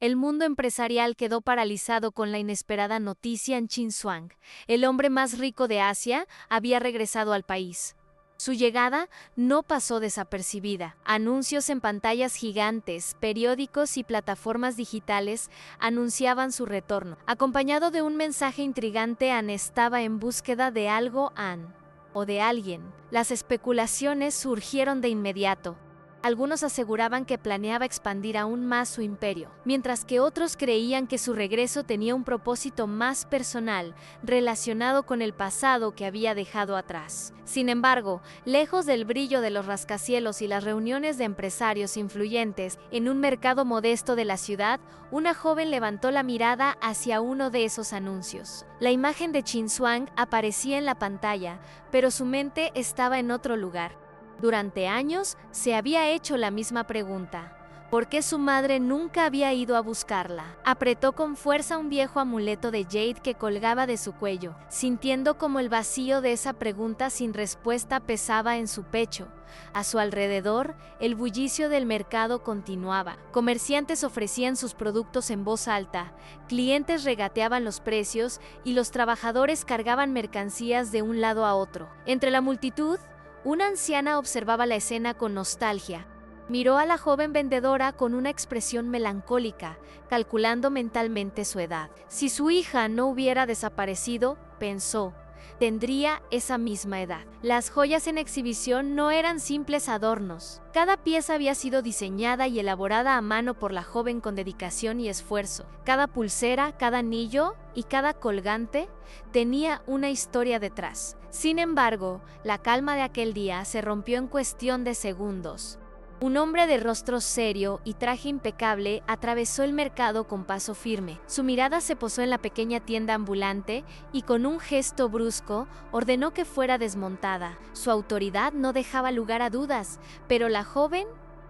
El mundo empresarial quedó paralizado con la inesperada noticia en Chin Suang. El hombre más rico de Asia había regresado al país. Su llegada no pasó desapercibida. Anuncios en pantallas gigantes, periódicos y plataformas digitales anunciaban su retorno. Acompañado de un mensaje intrigante, An estaba en búsqueda de algo o de alguien. Las especulaciones surgieron de inmediato. Algunos aseguraban que planeaba expandir aún más su imperio, mientras que otros creían que su regreso tenía un propósito más personal, relacionado con el pasado que había dejado atrás. Sin embargo, lejos del brillo de los rascacielos y las reuniones de empresarios influyentes en un mercado modesto de la ciudad, una joven levantó la mirada hacia uno de esos anuncios. La imagen de Chin Suang aparecía en la pantalla, pero su mente estaba en otro lugar. Durante años se había hecho la misma pregunta. ¿Por qué su madre nunca había ido a buscarla? Apretó con fuerza un viejo amuleto de jade que colgaba de su cuello, sintiendo como el vacío de esa pregunta sin respuesta pesaba en su pecho. A su alrededor, el bullicio del mercado continuaba. Comerciantes ofrecían sus productos en voz alta, clientes regateaban los precios y los trabajadores cargaban mercancías de un lado a otro. Entre la multitud, una anciana observaba la escena con nostalgia. Miró a la joven vendedora con una expresión melancólica, calculando mentalmente su edad. Si su hija no hubiera desaparecido, pensó, tendría esa misma edad. Las joyas en exhibición no eran simples adornos. Cada pieza había sido diseñada y elaborada a mano por la joven con dedicación y esfuerzo. Cada pulsera, cada anillo y cada colgante tenía una historia detrás. Sin embargo, la calma de aquel día se rompió en cuestión de segundos. Un hombre de rostro serio y traje impecable atravesó el mercado con paso firme. Su mirada se posó en la pequeña tienda ambulante y con un gesto brusco ordenó que fuera desmontada. Su autoridad no dejaba lugar a dudas, pero la joven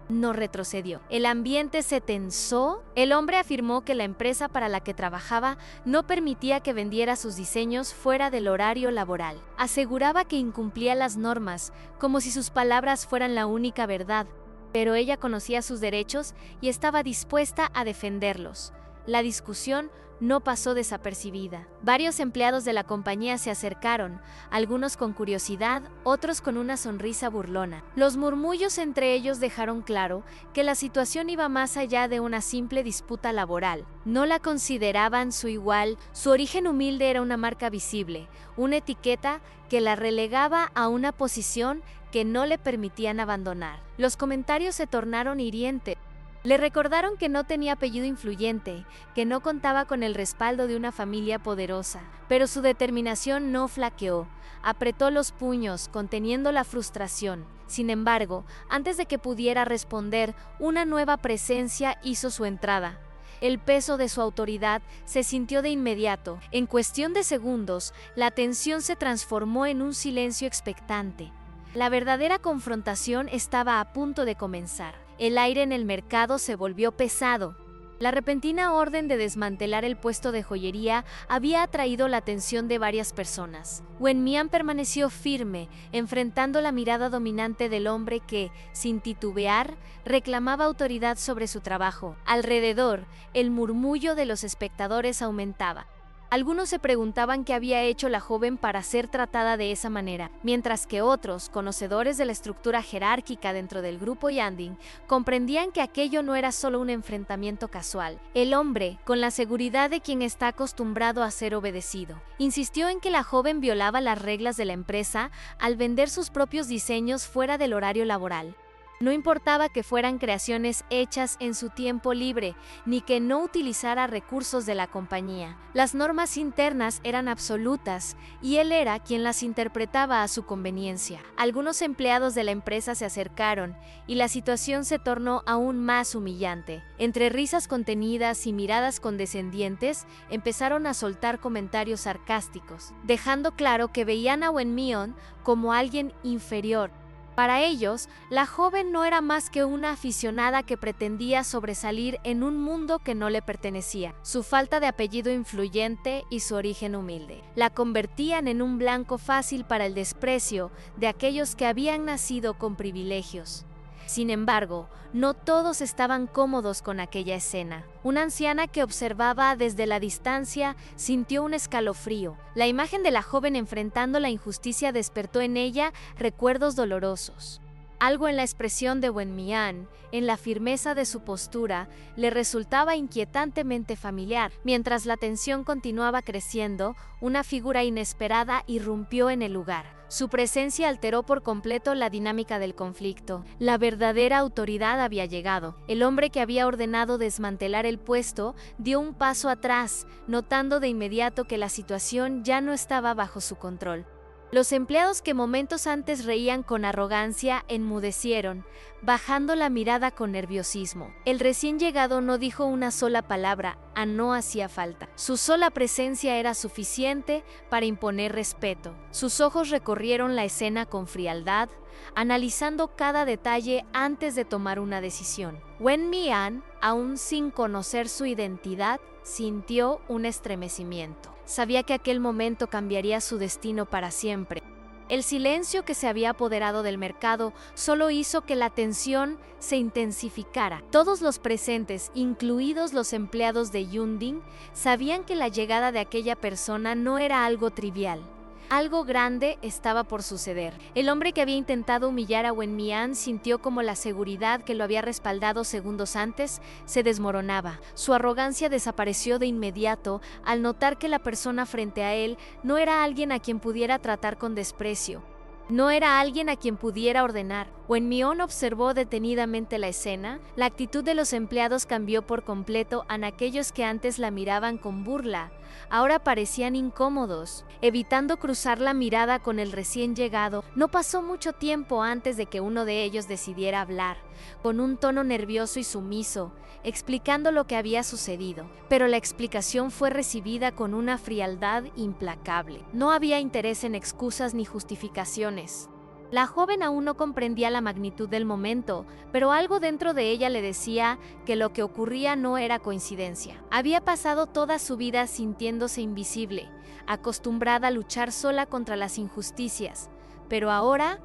no retrocedió. El ambiente se tensó. El hombre afirmó que la empresa para la que trabajaba no permitía que vendiera sus diseños fuera del horario laboral. Aseguraba que incumplía las normas, como si sus palabras fueran la única verdad. Pero ella conocía sus derechos y estaba dispuesta a defenderlos. La discusión no pasó desapercibida. Varios empleados de la compañía se acercaron, algunos con curiosidad, otros con una sonrisa burlona. Los murmullos entre ellos dejaron claro que la situación iba más allá de una simple disputa laboral. No la consideraban su igual, su origen humilde era una marca visible, una etiqueta que la relegaba a una posición que no le permitían abandonar. Los comentarios se tornaron hirientes. Le recordaron que no tenía apellido influyente, que no contaba con el respaldo de una familia poderosa, pero su determinación no flaqueó. Apretó los puños, conteniendo la frustración. Sin embargo, antes de que pudiera responder, una nueva presencia hizo su entrada. El peso de su autoridad se sintió de inmediato. En cuestión de segundos, la tensión se transformó en un silencio expectante. La verdadera confrontación estaba a punto de comenzar. El aire en el mercado se volvió pesado. La repentina orden de desmantelar el puesto de joyería había atraído la atención de varias personas. Wen Mian permaneció firme, enfrentando la mirada dominante del hombre que, sin titubear, reclamaba autoridad sobre su trabajo. Alrededor, el murmullo de los espectadores aumentaba. Algunos se preguntaban qué había hecho la joven para ser tratada de esa manera, mientras que otros, conocedores de la estructura jerárquica dentro del grupo Yanding, comprendían que aquello no era solo un enfrentamiento casual. El hombre, con la seguridad de quien está acostumbrado a ser obedecido, insistió en que la joven violaba las reglas de la empresa al vender sus propios diseños fuera del horario laboral. No importaba que fueran creaciones hechas en su tiempo libre, ni que no utilizara recursos de la compañía. Las normas internas eran absolutas, y él era quien las interpretaba a su conveniencia. Algunos empleados de la empresa se acercaron, y la situación se tornó aún más humillante. Entre risas contenidas y miradas condescendientes, empezaron a soltar comentarios sarcásticos, dejando claro que veían a Wen Mion como alguien inferior. Para ellos, la joven no era más que una aficionada que pretendía sobresalir en un mundo que no le pertenecía. Su falta de apellido influyente y su origen humilde la convertían en un blanco fácil para el desprecio de aquellos que habían nacido con privilegios. Sin embargo, no todos estaban cómodos con aquella escena. Una anciana que observaba desde la distancia sintió un escalofrío. La imagen de la joven enfrentando la injusticia despertó en ella recuerdos dolorosos. Algo en la expresión de Wenmian, en la firmeza de su postura, le resultaba inquietantemente familiar. Mientras la tensión continuaba creciendo, una figura inesperada irrumpió en el lugar. Su presencia alteró por completo la dinámica del conflicto. La verdadera autoridad había llegado. El hombre que había ordenado desmantelar el puesto dio un paso atrás, notando de inmediato que la situación ya no estaba bajo su control. Los empleados que momentos antes reían con arrogancia enmudecieron, bajando la mirada con nerviosismo. El recién llegado no dijo una sola palabra, no hacía falta. Su sola presencia era suficiente para imponer respeto. Sus ojos recorrieron la escena con frialdad, analizando cada detalle antes de tomar una decisión. Wenmian, aún sin conocer su identidad, sintió un estremecimiento. Sabía que aquel momento cambiaría su destino para siempre. El silencio que se había apoderado del mercado solo hizo que la tensión se intensificara. Todos los presentes, incluidos los empleados de Yunding, sabían que la llegada de aquella persona no era algo trivial. Algo grande estaba por suceder. El hombre que había intentado humillar a Wenmian sintió como la seguridad que lo había respaldado segundos antes se desmoronaba. Su arrogancia desapareció de inmediato al notar que la persona frente a él no era alguien a quien pudiera tratar con desprecio. No era alguien a quien pudiera ordenar. Wenmian observó detenidamente la escena. La actitud de los empleados cambió por completo. Aquellos que antes la miraban con burla, ahora parecían incómodos, evitando cruzar la mirada con el recién llegado. No pasó mucho tiempo antes de que uno de ellos decidiera hablar, con un tono nervioso y sumiso, explicando lo que había sucedido. Pero la explicación fue recibida con una frialdad implacable. No había interés en excusas ni justificaciones. La joven aún no comprendía la magnitud del momento, pero algo dentro de ella le decía que lo que ocurría no era coincidencia. Había pasado toda su vida sintiéndose invisible, acostumbrada a luchar sola contra las injusticias. Pero ahora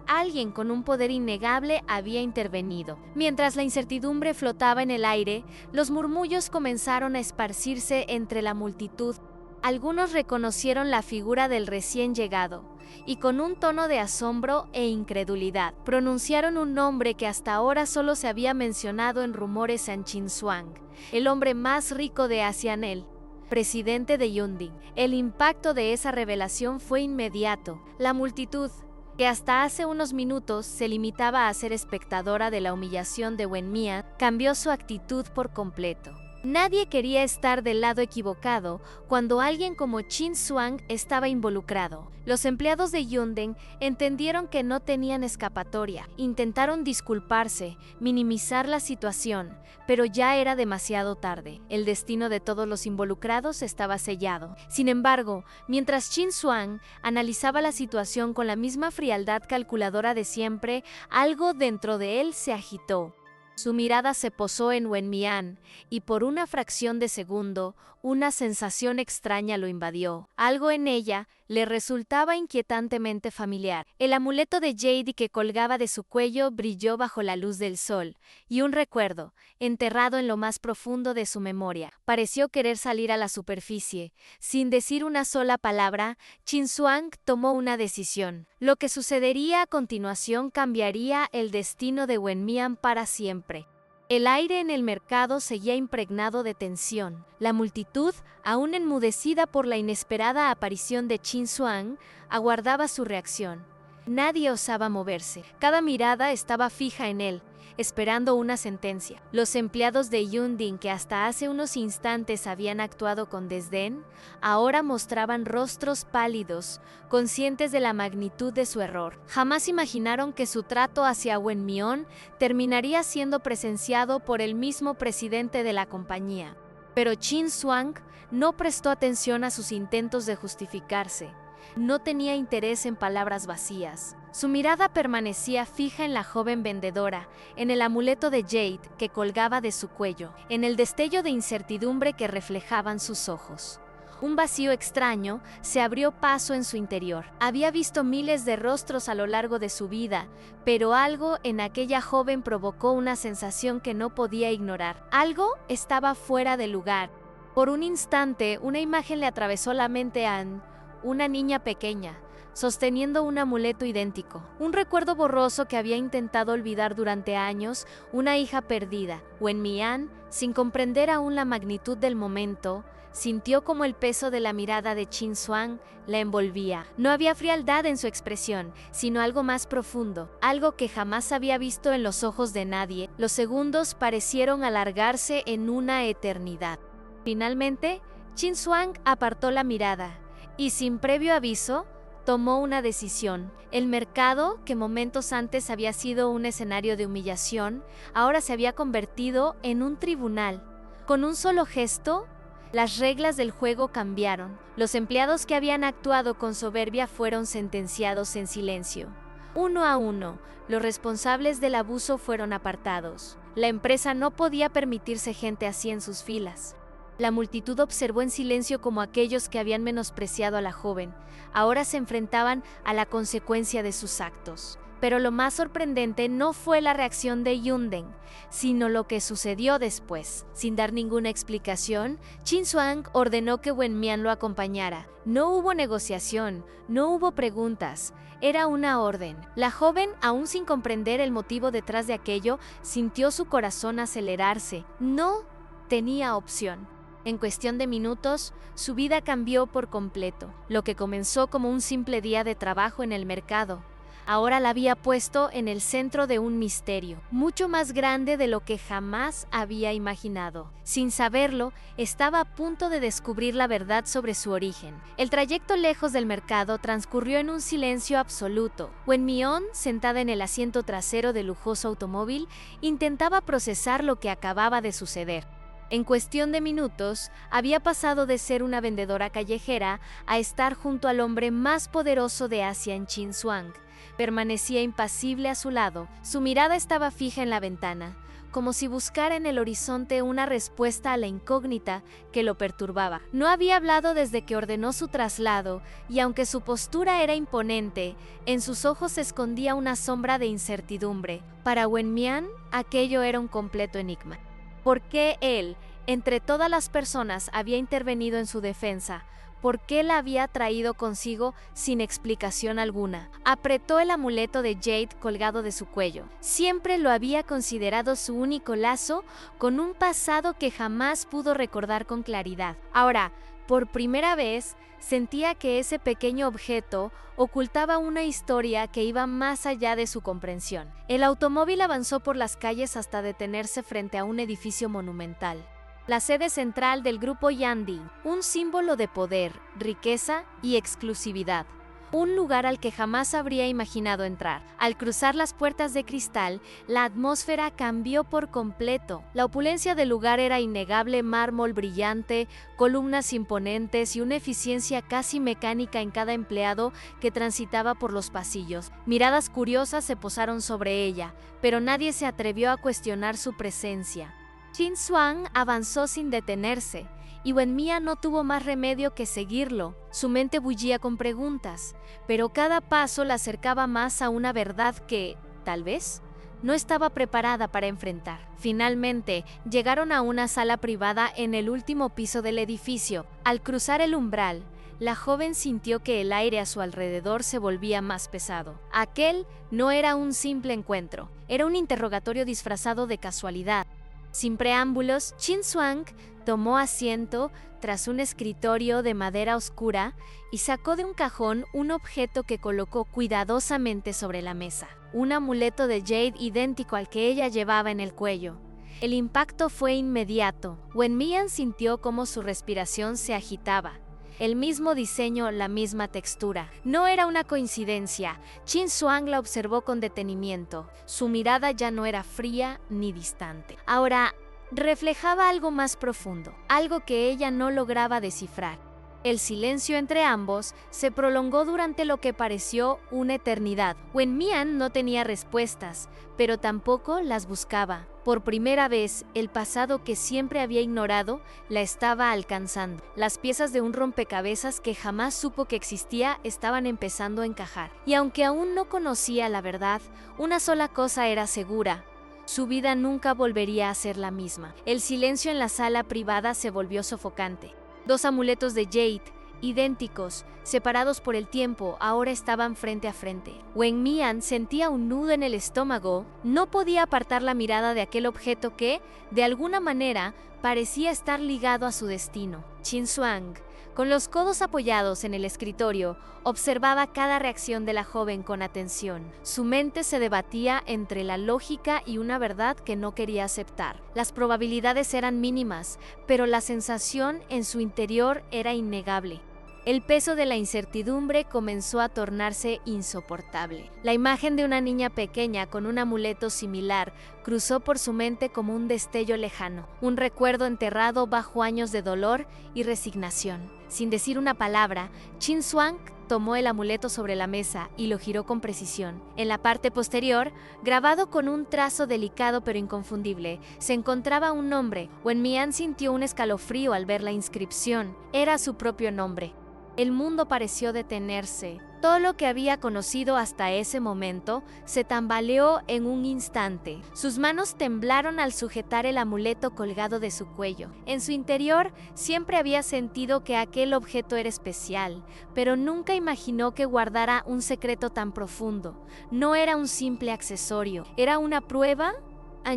alguien con un poder innegable había intervenido. Mientras la incertidumbre flotaba en el aire, los murmullos comenzaron a esparcirse entre la multitud. Algunos reconocieron la figura del recién llegado, y con un tono de asombro e incredulidad, pronunciaron un nombre que hasta ahora solo se había mencionado en rumores en Chinsuang, el hombre más rico de Asianel, presidente de Yunding. El impacto de esa revelación fue inmediato. La multitud, que hasta hace unos minutos se limitaba a ser espectadora de la humillación de Wenmian, cambió su actitud por completo. Nadie quería estar del lado equivocado cuando alguien como Chin Suang estaba involucrado. Los empleados de Yunding entendieron que no tenían escapatoria. Intentaron disculparse, minimizar la situación, pero ya era demasiado tarde. El destino de todos los involucrados estaba sellado. Sin embargo, mientras Chin Suang analizaba la situación con la misma frialdad calculadora de siempre, algo dentro de él se agitó. Su mirada se posó en Wenmian, y por una fracción de segundo, una sensación extraña lo invadió. Algo en ella le resultaba inquietantemente familiar. El amuleto de Jade que colgaba de su cuello brilló bajo la luz del sol, y un recuerdo, enterrado en lo más profundo de su memoria, pareció querer salir a la superficie. Sin decir una sola palabra, Chin Suang tomó una decisión. Lo que sucedería a continuación cambiaría el destino de Wenmian para siempre. El aire en el mercado seguía impregnado de tensión. La multitud, aún enmudecida por la inesperada aparición de Chin Suang, aguardaba su reacción. Nadie osaba moverse. Cada mirada estaba fija en él, esperando una sentencia. Los empleados de Yunding, que hasta hace unos instantes habían actuado con desdén, ahora mostraban rostros pálidos, conscientes de la magnitud de su error. Jamás imaginaron que su trato hacia Wenmian terminaría siendo presenciado por el mismo presidente de la compañía. Pero Chin Suang no prestó atención a sus intentos de justificarse. No tenía interés en palabras vacías. Su mirada permanecía fija en la joven vendedora, en el amuleto de Jade que colgaba de su cuello, en el destello de incertidumbre que reflejaban sus ojos. Un vacío extraño se abrió paso en su interior. Había visto miles de rostros a lo largo de su vida, pero algo en aquella joven provocó una sensación que no podía ignorar. Algo estaba fuera de lugar. Por un instante, una imagen le atravesó la mente a Anne, una niña pequeña, sosteniendo un amuleto idéntico. Un recuerdo borroso que había intentado olvidar durante años, una hija perdida. Wenmian, sin comprender aún la magnitud del momento, sintió como el peso de la mirada de Qin Zuang la envolvía. No había frialdad en su expresión, sino algo más profundo, algo que jamás había visto en los ojos de nadie. Los segundos parecieron alargarse en una eternidad. Finalmente, Qin Zuang apartó la mirada y, sin previo aviso, tomó una decisión. El mercado, que momentos antes había sido un escenario de humillación, ahora se había convertido en un tribunal. Con un solo gesto, las reglas del juego cambiaron. Los empleados que habían actuado con soberbia fueron sentenciados en silencio. Uno a uno, los responsables del abuso fueron apartados. La empresa no podía permitirse gente así en sus filas. La multitud observó en silencio como aquellos que habían menospreciado a la joven ahora se enfrentaban a la consecuencia de sus actos. Pero lo más sorprendente no fue la reacción de Yunden, sino lo que sucedió después. Sin dar ninguna explicación, Qin Zuang ordenó que Wenmian lo acompañara. No hubo negociación, no hubo preguntas, era una orden. La joven, aún sin comprender el motivo detrás de aquello, sintió su corazón acelerarse. No tenía opción. En cuestión de minutos, su vida cambió por completo. Lo que comenzó como un simple día de trabajo en el mercado, ahora la había puesto en el centro de un misterio, mucho más grande de lo que jamás había imaginado. Sin saberlo, estaba a punto de descubrir la verdad sobre su origen. El trayecto lejos del mercado transcurrió en un silencio absoluto. Wenmion, sentada en el asiento trasero del lujoso automóvil, intentaba procesar lo que acababa de suceder. En cuestión de minutos, había pasado de ser una vendedora callejera a estar junto al hombre más poderoso de Asia en Qin Zuang. Permanecía impasible a su lado, su mirada estaba fija en la ventana, como si buscara en el horizonte una respuesta a la incógnita que lo perturbaba. No había hablado desde que ordenó su traslado, y aunque su postura era imponente, en sus ojos se escondía una sombra de incertidumbre. Para Wenmian, aquello era un completo enigma. ¿Por qué él, entre todas las personas, había intervenido en su defensa? ¿Por qué la había traído consigo sin explicación alguna? Apretó el amuleto de Jade colgado de su cuello. Siempre lo había considerado su único lazo con un pasado que jamás pudo recordar con claridad. Ahora, por primera vez, sentía que ese pequeño objeto ocultaba una historia que iba más allá de su comprensión. El automóvil avanzó por las calles hasta detenerse frente a un edificio monumental. La sede central del grupo Yandi, un símbolo de poder, riqueza y exclusividad. Un lugar al que jamás habría imaginado entrar. Al cruzar las puertas de cristal, la atmósfera cambió por completo. La opulencia del lugar era innegable: mármol brillante, columnas imponentes y una eficiencia casi mecánica en cada empleado que transitaba por los pasillos. Miradas curiosas se posaron sobre ella, pero nadie se atrevió a cuestionar su presencia. Qin Zuang avanzó sin detenerse, y Wenmian no tuvo más remedio que seguirlo. Su mente bullía con preguntas, pero cada paso la acercaba más a una verdad que, tal vez, no estaba preparada para enfrentar. Finalmente, llegaron a una sala privada en el último piso del edificio. Al cruzar el umbral, la joven sintió que el aire a su alrededor se volvía más pesado. Aquel no era un simple encuentro, era un interrogatorio disfrazado de casualidad. Sin preámbulos, Qin Zuang tomó asiento tras un escritorio de madera oscura y sacó de un cajón un objeto que colocó cuidadosamente sobre la mesa. Un amuleto de Jade idéntico al que ella llevaba en el cuello. El impacto fue inmediato. Wenmian sintió cómo su respiración se agitaba. El mismo diseño, la misma textura. No era una coincidencia. Qin Zuang la observó con detenimiento. Su mirada ya no era fría ni distante. Ahora, reflejaba algo más profundo, algo que ella no lograba descifrar. El silencio entre ambos se prolongó durante lo que pareció una eternidad. Wenmian no tenía respuestas, pero tampoco las buscaba. Por primera vez, el pasado que siempre había ignorado la estaba alcanzando. Las piezas de un rompecabezas que jamás supo que existía estaban empezando a encajar. Y aunque aún no conocía la verdad, una sola cosa era segura: su vida nunca volvería a ser la misma. El silencio en la sala privada se volvió sofocante. Dos amuletos de Jade, idénticos, separados por el tiempo, ahora estaban frente a frente. Wen Mian sentía un nudo en el estómago. No podía apartar la mirada de aquel objeto que, de alguna manera, parecía estar ligado a su destino. Qin Zhuang, con los codos apoyados en el escritorio, observaba cada reacción de la joven con atención. Su mente se debatía entre la lógica y una verdad que no quería aceptar. Las probabilidades eran mínimas, pero la sensación en su interior era innegable. El peso de la incertidumbre comenzó a tornarse insoportable. La imagen de una niña pequeña con un amuleto similar cruzó por su mente como un destello lejano, un recuerdo enterrado bajo años de dolor y resignación. Sin decir una palabra, Qin Zhuang tomó el amuleto sobre la mesa y lo giró con precisión. En la parte posterior, grabado con un trazo delicado pero inconfundible, se encontraba un nombre. Wen Mian sintió un escalofrío al ver la inscripción. Era su propio nombre. El mundo pareció detenerse. Todo lo que había conocido hasta ese momento se tambaleó en un instante. Sus manos temblaron al sujetar el amuleto colgado de su cuello. En su interior siempre había sentido que aquel objeto era especial, pero nunca imaginó que guardara un secreto tan profundo. No era un simple accesorio, era una prueba.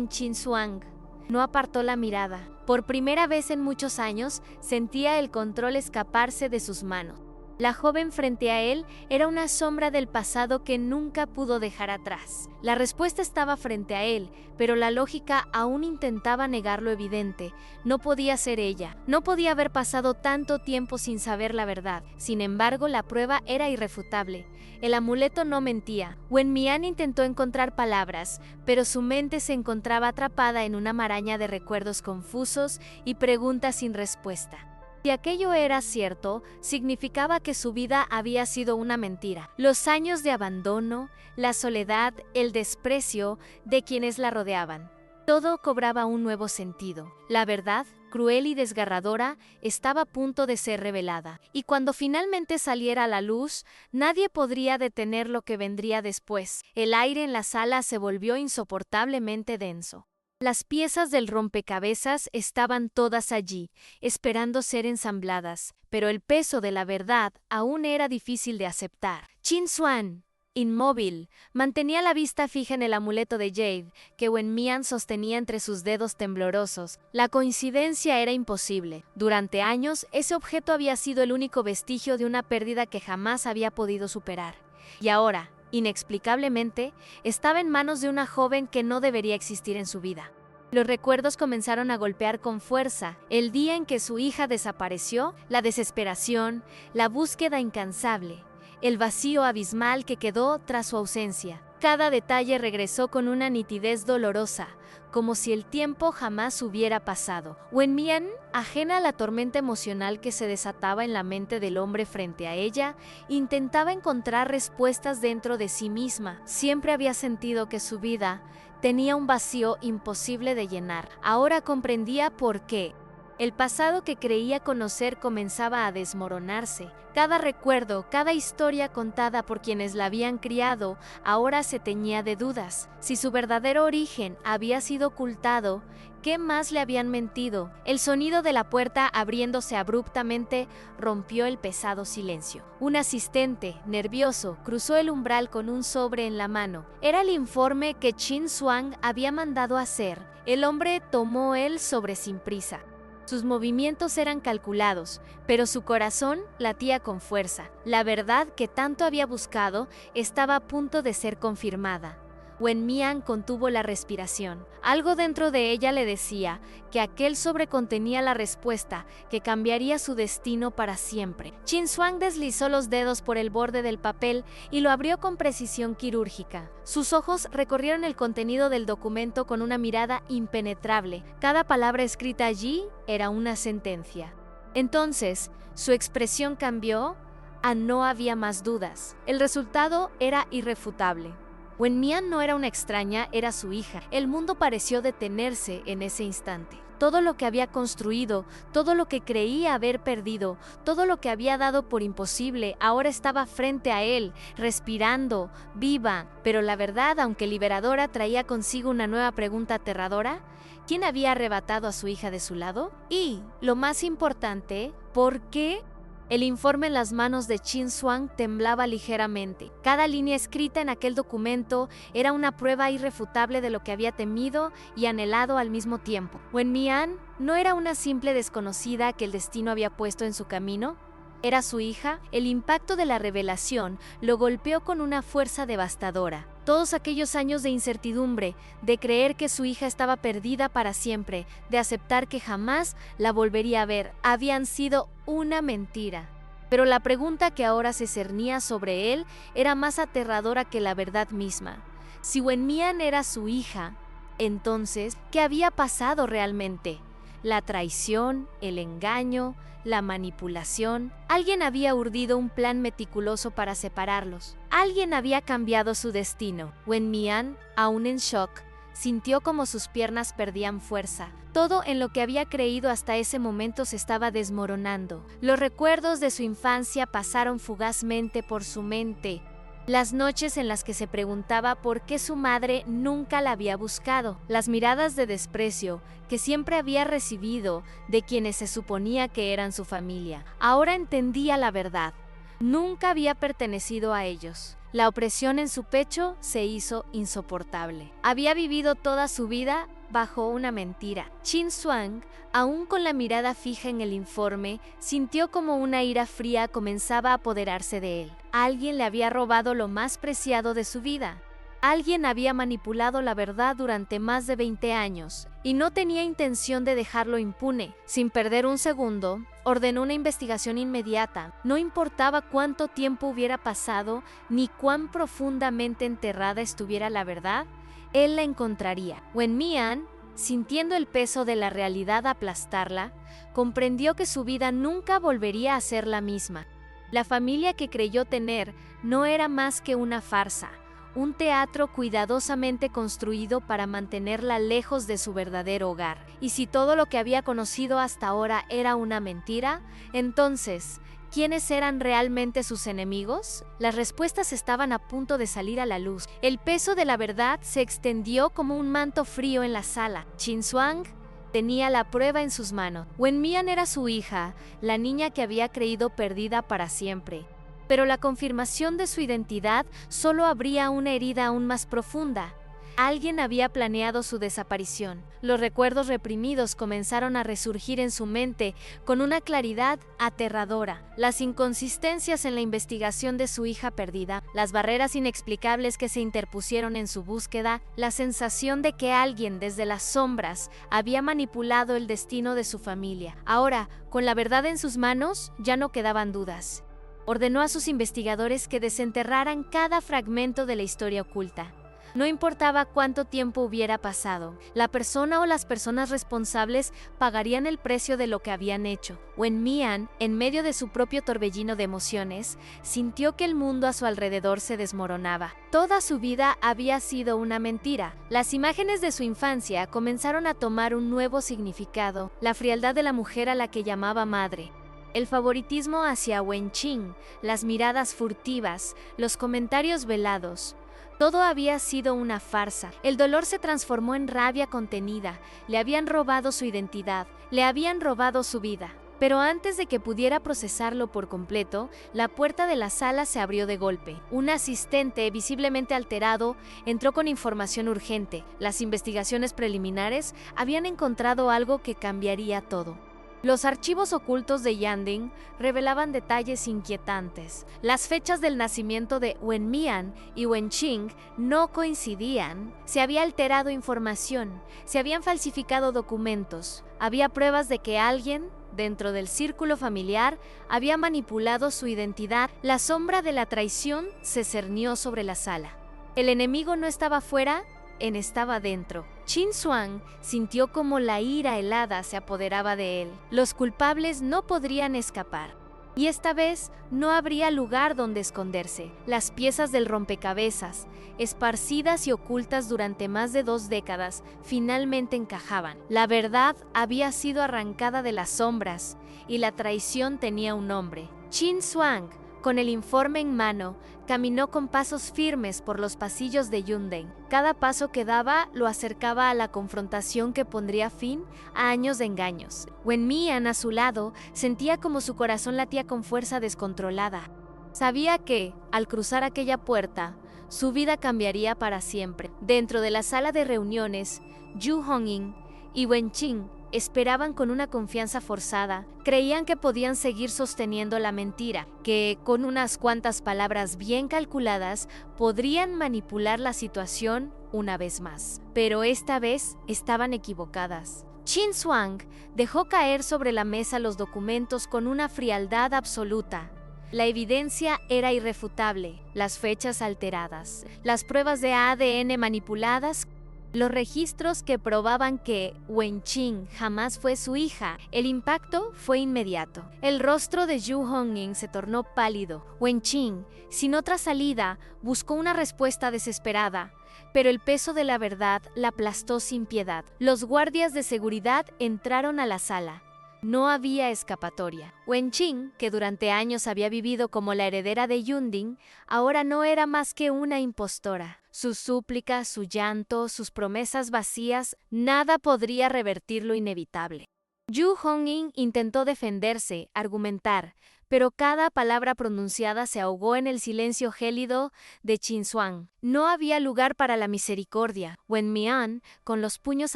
Qin Zhuang no apartó la mirada. Por primera vez en muchos años, sentía el control escaparse de sus manos. La joven frente a él era una sombra del pasado que nunca pudo dejar atrás. La respuesta estaba frente a él, pero la lógica aún intentaba negar lo evidente. No podía ser ella. No podía haber pasado tanto tiempo sin saber la verdad. Sin embargo, la prueba era irrefutable. El amuleto no mentía. Wen Mian intentó encontrar palabras, pero su mente se encontraba atrapada en una maraña de recuerdos confusos y preguntas sin respuesta. Si aquello era cierto, significaba que su vida había sido una mentira. Los años de abandono, la soledad, el desprecio de quienes la rodeaban. Todo cobraba un nuevo sentido. La verdad, cruel y desgarradora, estaba a punto de ser revelada. Y cuando finalmente saliera a la luz, nadie podría detener lo que vendría después. El aire en la sala se volvió insoportablemente denso. Las piezas del rompecabezas estaban todas allí, esperando ser ensambladas, pero el peso de la verdad aún era difícil de aceptar. Qin Zhuang, inmóvil, mantenía la vista fija en el amuleto de Jade, que Wen Mian sostenía entre sus dedos temblorosos. La coincidencia era imposible. Durante años, ese objeto había sido el único vestigio de una pérdida que jamás había podido superar. Y ahora, inexplicablemente, estaba en manos de una joven que no debería existir en su vida. Los recuerdos comenzaron a golpear con fuerza. El día en que su hija desapareció, la desesperación, la búsqueda incansable, el vacío abismal que quedó tras su ausencia. Cada detalle regresó con una nitidez dolorosa, como si el tiempo jamás hubiera pasado. Wen Mian, ajena a la tormenta emocional que se desataba en la mente del hombre frente a ella, intentaba encontrar respuestas dentro de sí misma. Siempre había sentido que su vida tenía un vacío imposible de llenar. Ahora comprendía por qué. El pasado que creía conocer comenzaba a desmoronarse. Cada recuerdo, cada historia contada por quienes la habían criado, ahora se teñía de dudas. Si su verdadero origen había sido ocultado, ¿qué más le habían mentido? El sonido de la puerta abriéndose abruptamente rompió el pesado silencio. Un asistente, nervioso, cruzó el umbral con un sobre en la mano. Era el informe que Qin Zhuang había mandado hacer. El hombre tomó el sobre sin prisa. Sus movimientos eran calculados, pero su corazón latía con fuerza. La verdad que tanto había buscado estaba a punto de ser confirmada. Wen Mian contuvo la respiración. Algo dentro de ella le decía que aquel sobre contenía la respuesta que cambiaría su destino para siempre. Qin Zhuang deslizó los dedos por el borde del papel y lo abrió con precisión quirúrgica. Sus ojos recorrieron el contenido del documento con una mirada impenetrable. Cada palabra escrita allí era una sentencia. Entonces, su expresión cambió a no había más dudas. El resultado era irrefutable. Wenmian no era una extraña, era su hija. El mundo pareció detenerse en ese instante. Todo lo que había construido, todo lo que creía haber perdido, todo lo que había dado por imposible, ahora estaba frente a él, respirando, viva. Pero la verdad, aunque liberadora, traía consigo una nueva pregunta aterradora. ¿Quién había arrebatado a su hija de su lado? Y, lo más importante, ¿por qué? El informe en las manos de Qin Xuan temblaba ligeramente. Cada línea escrita en aquel documento era una prueba irrefutable de lo que había temido y anhelado al mismo tiempo. Wenmian no era una simple desconocida que el destino había puesto en su camino. Era su hija. El impacto de la revelación lo golpeó con una fuerza devastadora. Todos aquellos años de incertidumbre, de creer que su hija estaba perdida para siempre, de aceptar que jamás la volvería a ver, habían sido una mentira. Pero la pregunta que ahora se cernía sobre él era más aterradora que la verdad misma. Si Wenmian era su hija, entonces, ¿qué había pasado realmente? La traición, el engaño, la manipulación. Alguien había urdido un plan meticuloso para separarlos. Alguien había cambiado su destino. Wenmian, aún en shock, sintió como sus piernas perdían fuerza. Todo en lo que había creído hasta ese momento se estaba desmoronando. Los recuerdos de su infancia pasaron fugazmente por su mente. Las noches en las que se preguntaba por qué su madre nunca la había buscado, las miradas de desprecio que siempre había recibido de quienes se suponía que eran su familia. Ahora entendía la verdad. Nunca había pertenecido a ellos. La opresión en su pecho se hizo insoportable. Había vivido toda su vida bajo una mentira. Qin Xuan, aún con la mirada fija en el informe, sintió como una ira fría comenzaba a apoderarse de él. Alguien le había robado lo más preciado de su vida. Alguien había manipulado la verdad durante más de 20 años y no tenía intención de dejarlo impune. Sin perder un segundo, ordenó una investigación inmediata. No importaba cuánto tiempo hubiera pasado ni cuán profundamente enterrada estuviera la verdad, él la encontraría. Wenmian, sintiendo el peso de la realidad aplastarla, comprendió que su vida nunca volvería a ser la misma. La familia que creyó tener no era más que una farsa, un teatro cuidadosamente construido para mantenerla lejos de su verdadero hogar. Y si todo lo que había conocido hasta ahora era una mentira, entonces, ¿quiénes eran realmente sus enemigos? Las respuestas estaban a punto de salir a la luz. El peso de la verdad se extendió como un manto frío en la sala. Qin Xuan tenía la prueba en sus manos. Wenmian era su hija, la niña que había creído perdida para siempre. Pero la confirmación de su identidad solo abría una herida aún más profunda. Alguien había planeado su desaparición. Los recuerdos reprimidos comenzaron a resurgir en su mente con una claridad aterradora. Las inconsistencias en la investigación de su hija perdida, las barreras inexplicables que se interpusieron en su búsqueda, la sensación de que alguien desde las sombras había manipulado el destino de su familia. Ahora, con la verdad en sus manos, ya no quedaban dudas. Ordenó a sus investigadores que desenterraran cada fragmento de la historia oculta. No importaba cuánto tiempo hubiera pasado, la persona o las personas responsables pagarían el precio de lo que habían hecho. Wenmian, en medio de su propio torbellino de emociones, sintió que el mundo a su alrededor se desmoronaba. Toda su vida había sido una mentira. Las imágenes de su infancia comenzaron a tomar un nuevo significado, la frialdad de la mujer a la que llamaba madre. El favoritismo hacia Wenqing, las miradas furtivas, los comentarios velados. Todo había sido una farsa. El dolor se transformó en rabia contenida. Le habían robado su identidad, le habían robado su vida. Pero antes de que pudiera procesarlo por completo, la puerta de la sala se abrió de golpe. Un asistente, visiblemente alterado, entró con información urgente. Las investigaciones preliminares habían encontrado algo que cambiaría todo. Los archivos ocultos de Yanding revelaban detalles inquietantes. Las fechas del nacimiento de Wenmian y Wenqing no coincidían. Se había alterado información, se habían falsificado documentos. Había pruebas de que alguien, dentro del círculo familiar, había manipulado su identidad. La sombra de la traición se cernió sobre la sala. El enemigo no estaba fuera, estaba dentro. Qin Xuan sintió como la ira helada se apoderaba de él. Los culpables no podrían escapar. Y esta vez no habría lugar donde esconderse. Las piezas del rompecabezas, esparcidas y ocultas durante más de 2 décadas, finalmente encajaban. La verdad había sido arrancada de las sombras y la traición tenía un nombre. Chin Zuang, con el informe en mano, caminó con pasos firmes por los pasillos de Yunde. Cada paso que daba lo acercaba a la confrontación que pondría fin a años de engaños. Wen Mian, a su lado, sentía como su corazón latía con fuerza descontrolada. Sabía que, al cruzar aquella puerta, su vida cambiaría para siempre. Dentro de la sala de reuniones, Yu Hongyin y Wen Qing esperaban con una confianza forzada. Creían que podían seguir sosteniendo la mentira, que con unas cuantas palabras bien calculadas podrían manipular la situación una vez más. Pero esta vez estaban equivocadas. Chin Zuang dejó caer sobre la mesa los documentos con una frialdad absoluta. La evidencia era irrefutable, las fechas alteradas, las pruebas de ADN manipuladas, los registros que probaban que Wen Qing jamás fue su hija. El impacto fue inmediato. El rostro de Yu Hongyin se tornó pálido. Wen Qing, sin otra salida, buscó una respuesta desesperada, pero el peso de la verdad la aplastó sin piedad. Los guardias de seguridad entraron a la sala. No había escapatoria. Wen Qing, que durante años había vivido como la heredera de Yunding, ahora no era más que una impostora. Sus súplicas, su llanto, sus promesas vacías, nada podría revertir lo inevitable. Yu Hongyin intentó defenderse, argumentar, pero cada palabra pronunciada se ahogó en el silencio gélido de Chin Zuang. No había lugar para la misericordia. Wen Mian, con los puños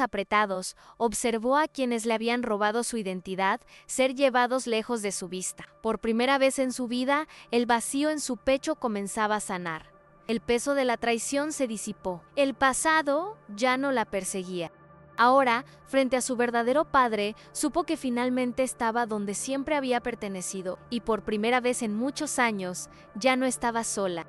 apretados, observó a quienes le habían robado su identidad ser llevados lejos de su vista. Por primera vez en su vida, el vacío en su pecho comenzaba a sanar. El peso de la traición se disipó. El pasado ya no la perseguía. Ahora, frente a su verdadero padre, supo que finalmente estaba donde siempre había pertenecido y por primera vez en muchos años ya no estaba sola.